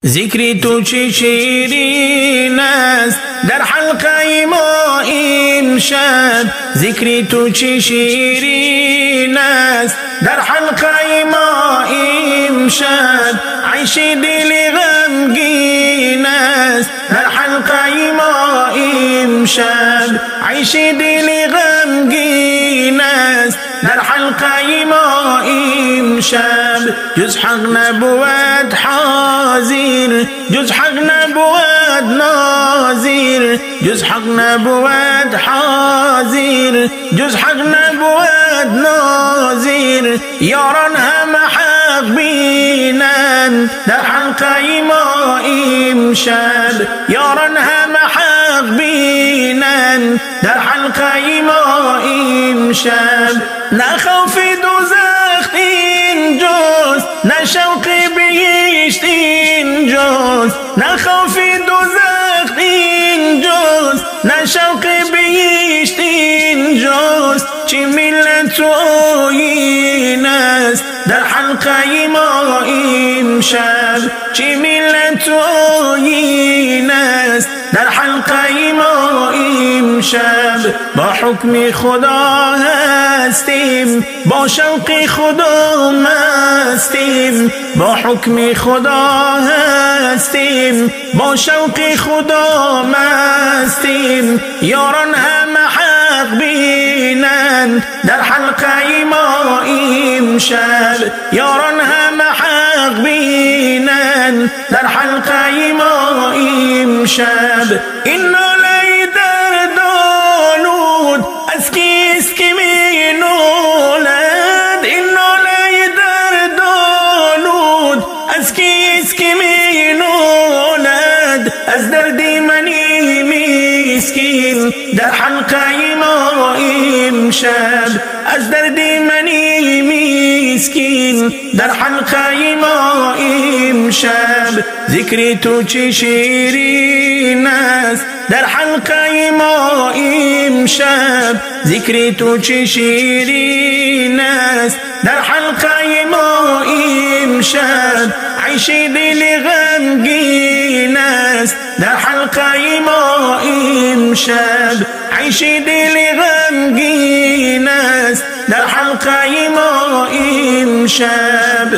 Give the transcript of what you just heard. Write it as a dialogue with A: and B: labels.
A: ذکری تو چه شیرین است در حلقه ما امشب، ذکری تو چه شیرین است در حلقه ما امشب، عیش دل غمگین است در حلقه ما امشب، عیش دل غمگین است در حلقه ما امشب. جز حق نبود حاضر، جز حق نبود ناظر، جز حق نبود حاضر، جز حق نبود ناظر. یاران هم حق بینند در حلقه ما امشب، یاران هم حق بینند در حلقه ما امشب. نه خوف دوزخ اینجاست، نه شوق بهشت اینجاست، نه خوف دوزخ اینجاست، نه شوق بهشت اینجاست. چه ملت و آیین است در حلقه ما امشب، چه ملت و آیین است در حلقه ما امشب. با حکم خدا هستیم، با شوق خدا مستیم، با حکم خدا هستیم، با شوق خدا مستیم. یاران هم حق بینند در حلقه ما امشب، یاران هم حق بینند در حلقه ما امشب. این ناله دردآلود از کیست که می نالد، این ناله دردآلود از کیست که می نالد. از درد منی مسکین در حلقه ما امشب، از درد منی مسکین در حلقه ما امشب. ذکر تو چه شیرین است در حلقه ما امشب، ذکر تو چه شیرین است در حلقه ما امشب. عیش دل غمگین است در حلقه ما امشب، عیش دل غمگین است در حلقه ما امشب.